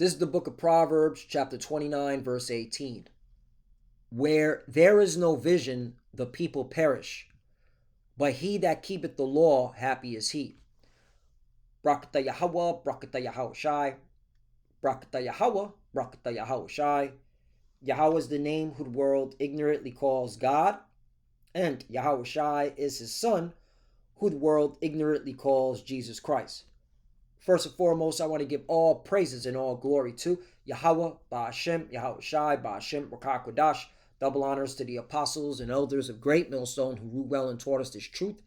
This is the book of Proverbs, chapter 29, verse 18. Where there is no vision, the people perish, but he that keepeth the law, happy is he. Brakata Yahweh, Brakata Yahweh Shai, Brakata Yahweh, Brakata Yahweh Shai. Yahweh is the name who the world ignorantly calls God, and Yahweh Shai is his son, who the world ignorantly calls Jesus Christ. First and foremost, I want to give all praises and all glory to Yahweh, Ba'ashem, Yahweh Shai, Ba'ashem, Rakah Kodash. Double honors to the apostles and elders of Great Millstone who ruled well and taught us this truth.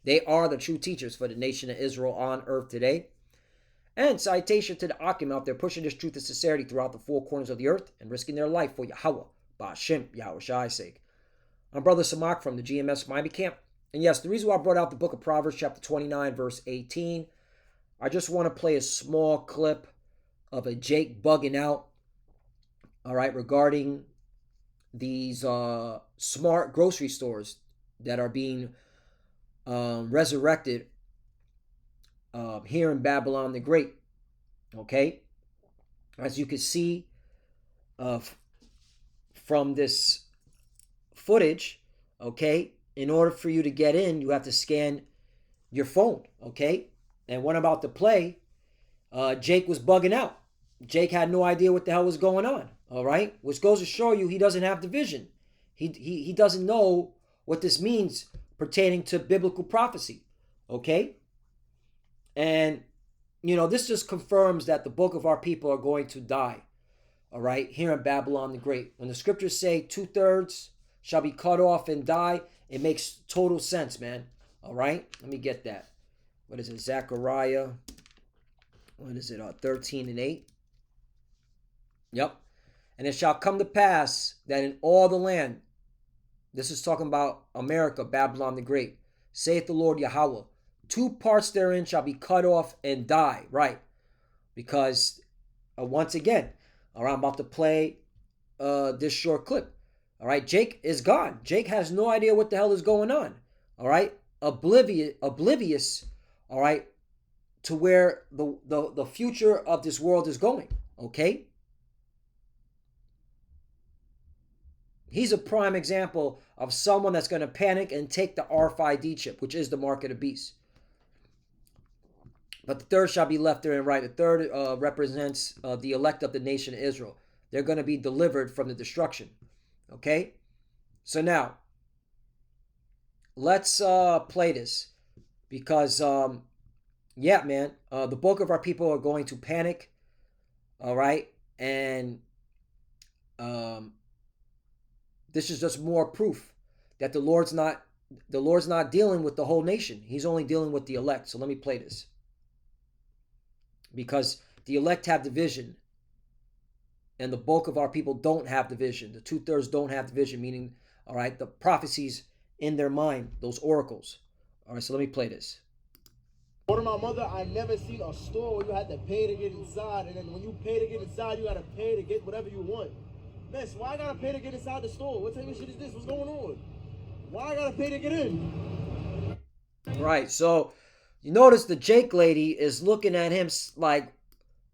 They are the true teachers for the nation of Israel on earth today. And citation to the Akim out there pushing this truth and sincerity throughout the four corners of the earth and risking their life for Yahweh, Ba'ashem, Yahweh Shai's sake. I'm Brother Samak from the GMS Miami Camp. And yes, the reason why I brought out the book of Proverbs, chapter 29, verse 18, I just want to play a small clip of a Jake bugging out, all right, regarding these smart grocery stores that are being resurrected here in Babylon the Great. Okay, as you can see from this footage, okay, in order for you to get in, you have to scan your phone. Okay, and what I'm about to play, Jake was bugging out. Jake had no idea what the hell was going on. All right, which goes to show you he doesn't have the vision. He doesn't know what this means pertaining to biblical prophecy. Okay, and you know, this just confirms that the book of our people are going to die. All right, here in Babylon the Great, when the scriptures say 2/3 shall be cut off and die, it makes total sense, man. All right, let me get that. What is it? Zechariah. What is it? 13 and 8. Yep. And it shall come to pass that in all the land, this is talking about America, Babylon the Great, saith the Lord Yahweh, 2 parts therein shall be cut off and die. Right. Because once again, all right, I'm about to play this short clip. All right. Jake is gone. Jake has no idea what the hell is going on. All right. Oblivious. All right. To where the future of this world is going. Okay. He's a prime example of someone that's going to panic and take the RFID chip, which is the mark of the beast. But the third shall be left there and right. The third represents the elect of the nation of Israel. They're going to be delivered from the destruction. Okay? So now, let's play this. Because, yeah, man, the bulk of our people are going to panic. All right? And this is just more proof that the Lord's not dealing with the whole nation. He's only dealing with the elect. So let me play this. Because the elect have the vision, and the bulk of our people don't have the vision. The 2/3 don't have the vision, meaning, all right, the prophecies in their mind, those oracles. All right, so let me play this. Order my mother, I never seen a store where you had to pay to get inside, and then when you pay to get inside, you gotta pay to get whatever you want. Miss, why I gotta pay to get inside the store? What type of shit is this? What's going on? Why I gotta pay to get in? Right, so you notice the Jake lady is looking at him like,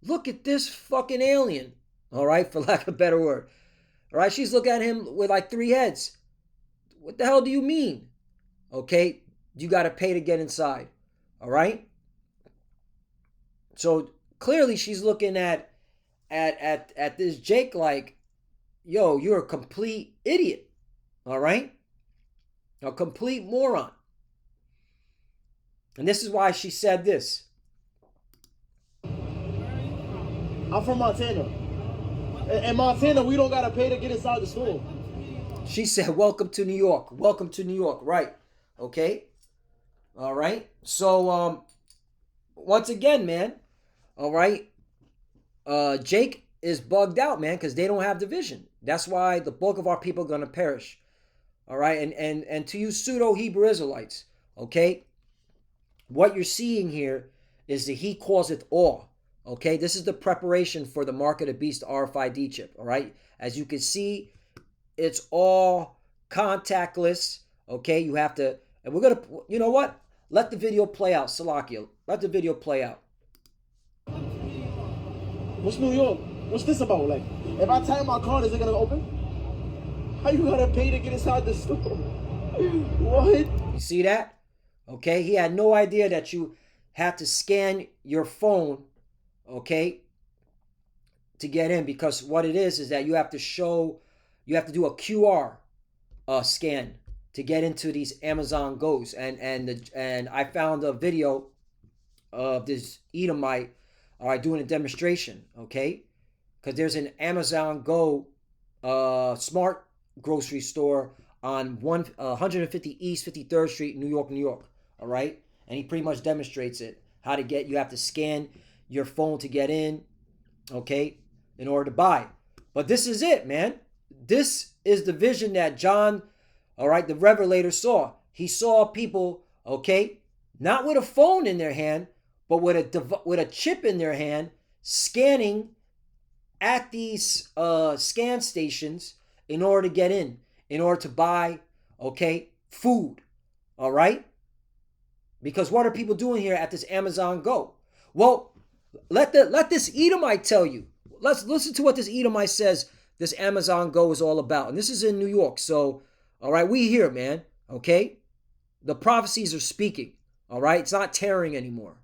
look at this fucking alien. All right, for lack of a better word. All right, she's looking at him with like 3 heads. What the hell do you mean? Okay, you gotta pay to get inside. All right. So clearly she's looking at this Jake like, yo, you're a complete idiot. All right. A complete moron. And this is why she said this. I'm from Montana. In Montana, we don't gotta pay to get inside the store. She said, welcome to New York. Welcome to New York. Right. Okay. All right. So, once again, man. All right. Jake is bugged out, man, because they don't have the vision. That's why the bulk of our people are going to perish. All right. And to you pseudo Hebrew Israelites, okay, what you're seeing here is the he causeth all. Okay. This is the preparation for the mark of the beast RFID chip. All right. As you can see, it's all contactless. Okay. You have to, and we're going to, you know what? Let the video play out, Salakia. Let the video play out. What's New York? What's this about? Like, if I tap my card, is it gonna open? How you gotta pay to get inside the store? What? You see that? Okay, he had no idea that you had to scan your phone, okay, to get in, because what it is that you have to do a QR scan to get into these Amazon Go's, and I found a video of this Edomite, all right, doing a demonstration, okay, because there's an Amazon Go smart grocery store on 150 East 53rd Street, New York, New York. All right, and he pretty much demonstrates it, how to get. You have to scan your phone to get in, okay, in order to buy. But this is it, man. This is the vision that John, all right, the Revelator saw. He saw people, okay, not with a phone in their hand, but with a chip in their hand, scanning at these scan stations in order to get in order to buy, okay, food. All right? Because what are people doing here at this Amazon Go? Well, let this Edomite tell you. Let's listen to what this Edomite says this Amazon Go is all about. And this is in New York. So, all right, we here, man. Okay? The prophecies are speaking. All right? It's not tearing anymore.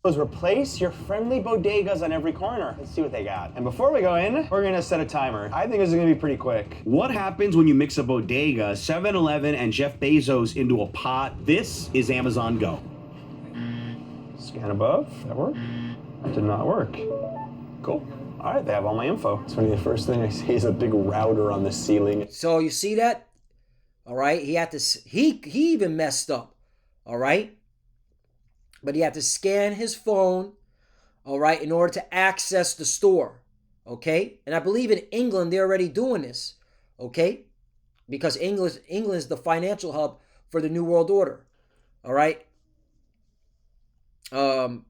Replace your friendly bodegas on every corner. Let's see what they got. And before we go in, we're gonna set a timer. I think this is gonna be pretty quick. What happens when you mix a bodega, 7-Eleven, and Jeff Bezos into a pot? This is Amazon Go. Scan above. That worked? That did not work. Cool. All right, they have all my info. It's funny, the first thing I see is a big router on the ceiling. So you see that? All right, he had to. He even messed up. All right. But he had to scan his phone, all right, in order to access the store, okay? And I believe in England, they're already doing this, okay? Because England is the financial hub for the New World Order, all right? So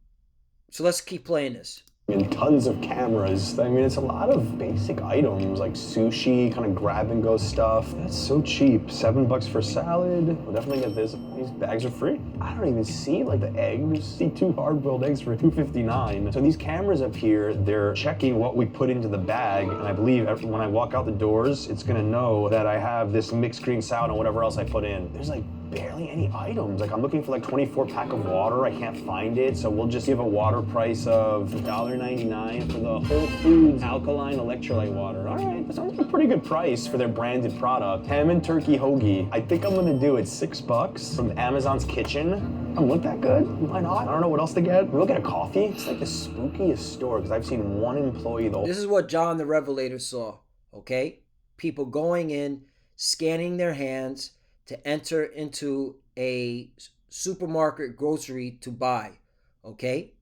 let's keep playing this. And tons of cameras. I mean, it's a lot of basic items like sushi, kind of grab and go stuff. That's so cheap. $7 for salad. We'll definitely get this. These bags are free. I don't even see like the eggs. See 2 hard-boiled eggs for $2.59. So these cameras up here, they're checking what we put into the bag. And I believe when I walk out the doors, it's gonna know that I have this mixed green salad and whatever else I put in. There's like barely any items. Like I'm looking for like 24 pack of water. I can't find it. So we'll just give a water price of $1.99 for the Whole Foods alkaline electrolyte water. All right, that sounds like a pretty good price for their branded product. Ham and turkey hoagie. I think I'm gonna do it $6 from Amazon's kitchen. I'm look that good? Why not? I don't know what else to get. We'll get a coffee. It's like the spookiest store because I've seen one employee though. This is what John the Revelator saw, okay? People going in, scanning their hands to enter into a supermarket grocery to buy, okay?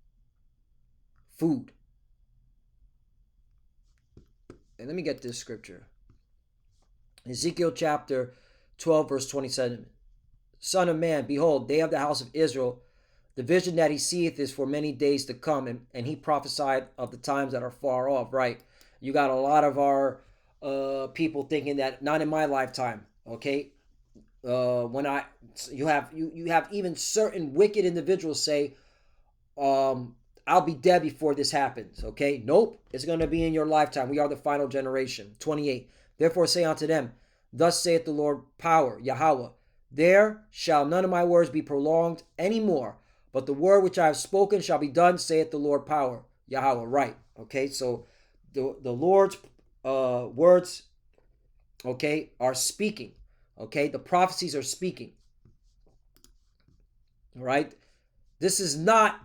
Food. And let me get this scripture. Ezekiel chapter 12, verse 27. Son of man, behold, they of the house of Israel, the vision that he seeth is for many days to come, and he prophesied of the times that are far off, right? You got a lot of our people thinking that not in my lifetime, okay? You have even certain wicked individuals say, I'll be dead before this happens, okay? Nope, it's going to be in your lifetime. We are the final generation. 28. Therefore say unto them, thus saith the Lord power, Yahweh, there shall none of my words be prolonged any more, but the word which I have spoken shall be done, saith the Lord power, Yahweh. Right, okay? So the Lord's words, okay, are speaking, okay? The prophecies are speaking, all right? This is not,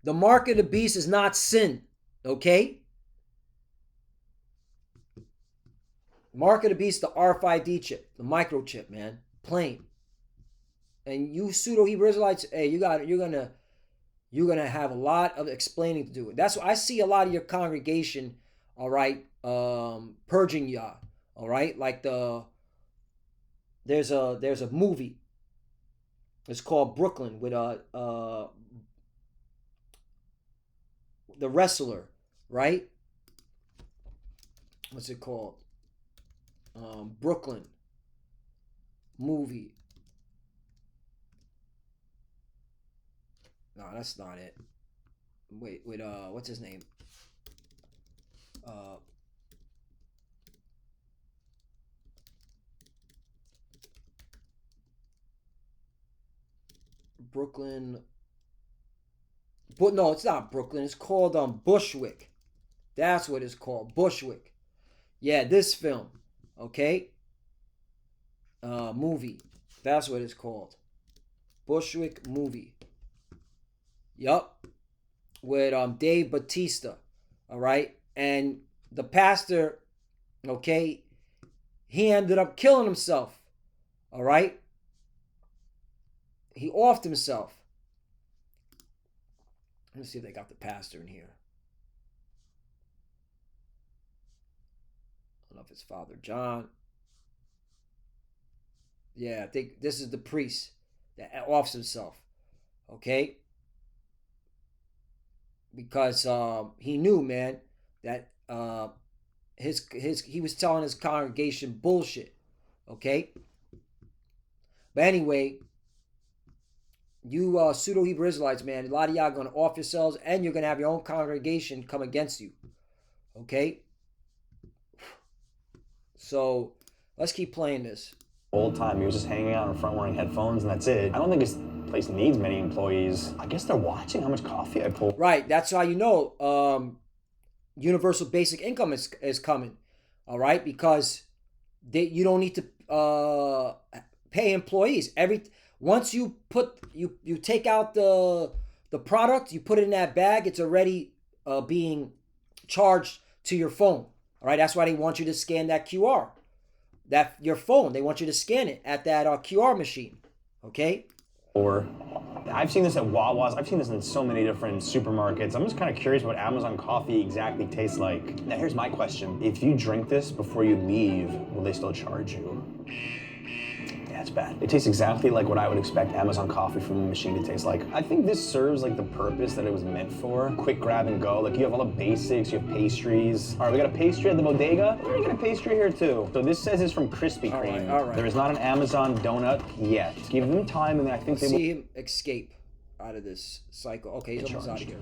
the mark of the beast is not sin, okay? Mark of the beast, the RFID chip, the microchip, man, plain. And you pseudo Hebrew Israelites, hey, you're gonna have a lot of explaining to do. That's why I see a lot of your congregation, all right, purging y'all, all right. Like there's a movie. It's called Brooklyn with the wrestler, right? What's it called? Brooklyn movie. No, that's not it. Wait, what's his name? Uh, Brooklyn. But no, it's not Brooklyn. It's called Bushwick. That's what it's called, Bushwick. Yeah, this film. Okay. Movie. That's what it's called. Bushwick movie. Yup. With Dave Bautista. All right. And the pastor, okay, he ended up killing himself. All right. He offed himself. Let me see if they got the pastor in here. I don't know if it's Father John. Yeah, I think this is the priest that offs himself. Okay? Because he knew, man, that he was telling his congregation bullshit. Okay? But anyway, you pseudo Hebrew Israelites, man, a lot of y'all are going to off yourselves, and you're going to have your own congregation come against you. Okay? So let's keep playing this. Old time, he was just hanging out in front wearing headphones, and that's it. I don't think his place needs many employees. I guess they're watching how much coffee I pull. Right, that's how you know universal basic income is coming. All right, because you don't need to pay employees. Once you take out the product, you put it in that bag, it's already being charged to your phone. All right, that's why they want you to scan that QR. That your phone, they want you to scan it at that QR machine. Okay? Or I've seen this at Wawa's. I've seen this in so many different supermarkets. I'm just kind of curious what Amazon coffee exactly tastes like. Now here's my question. If you drink this before you leave, will they still charge you? Yeah, it's bad. It tastes exactly like what I would expect Amazon coffee from a machine to taste like. I think this serves like the purpose that it was meant for. Quick grab and go. Like you have all the basics, you have pastries. All right, we got a pastry at the bodega. We're gonna get a pastry here too. So this says it's from Krispy Kreme. All right. There is not an Amazon donut yet. Give them time and then I think they will. See him escape out of this cycle. Okay, he's almost out of here.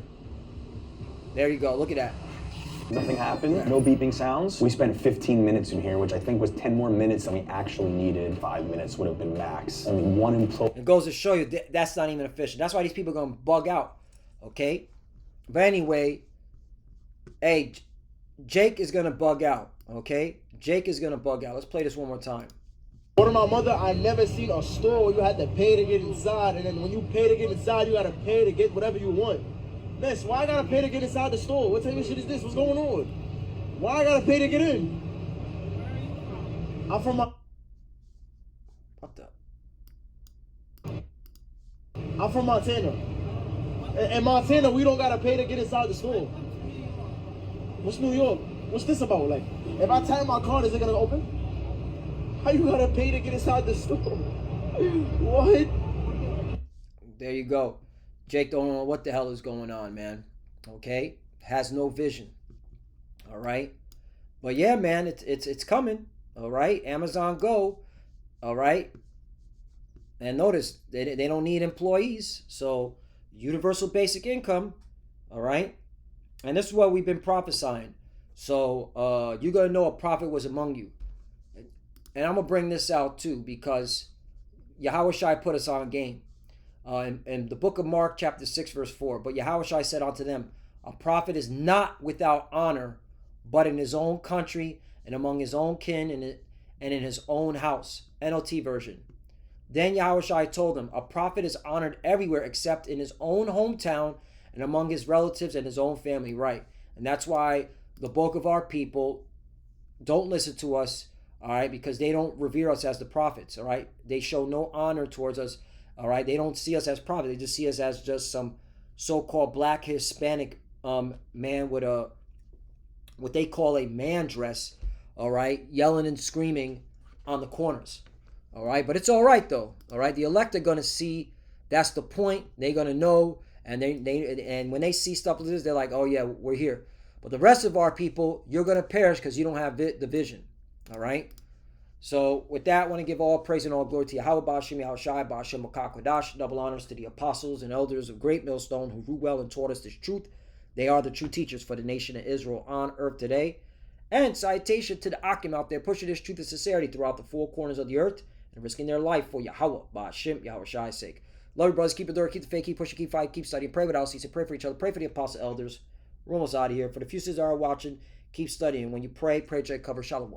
There you go. Look at that. Nothing happened, no beeping sounds. We spent 15 minutes in here, which I think was 10 more minutes than we actually needed. 5 minutes would have been max. Only one employee. It goes to show you that's not even efficient. That's why these people are going to bug out. Okay? But anyway, hey, Jake is going to bug out. Okay? Jake is going to bug out. Let's play this one more time. Order my mother, I never seen a store where you had to pay to get inside, and then when you pay to get inside, you gotta pay to get whatever you want. Miss, why I gotta pay to get inside the store? What type of shit is this? What's going on? Why I gotta pay to get in? I'm from Montana. In Montana, we don't gotta pay to get inside the store. What's New York? What's this about? Like, if I tap my card, is it gonna open? How you gotta pay to get inside the store? What? There you go. Jake don't know what the hell is going on, man. Okay? Has no vision. All right? But yeah, man, it's coming. All right? Amazon Go. All right? And notice, they don't need employees. So, universal basic income. All right? And this is what we've been prophesying. So, you're going to know a prophet was among you. And I'm going to bring this out too because Yahushua put us on game. In the book of Mark, chapter 6, verse 4. But Yahushua said unto them, a prophet is not without honor, but in his own country and among his own kin and in his own house. NLT version. Then Yahushua told them, a prophet is honored everywhere except in his own hometown and among his relatives and his own family. Right. And that's why the bulk of our people don't listen to us. All right, because they don't revere us as the prophets. All right, they show no honor towards us. All right, they don't see us as prophets. They just see us as just some so-called black Hispanic man with what they call a man dress. All right, yelling and screaming on the corners. All right, but it's all right though. All right, the elect are gonna see. That's the point. They're gonna know, and and when they see stuff like this, they're like, oh yeah, we're here. But the rest of our people, you're gonna perish because you don't have the vision. All right. So with that, I want to give all praise and all glory to Yahweh Bashim Yahushai Bashim Makakwadash. Double honors to the apostles and elders of Great Millstone who ruled well and taught us this truth. They are the true teachers for the nation of Israel on earth today. And citation to the Akim out there pushing this truth and sincerity throughout the four corners of the earth and risking their life for Yahweh, Ba'ashim, Yahweh Shai's sake. Love you, brothers. Keep the door, keep the faith, keep pushing, keep fighting, keep studying. Pray without ceasing. Pray for each other. Pray for the apostle elders. We're almost out of here. For the few sisters that are watching, keep studying. When you pray, pray to cover. Shalom.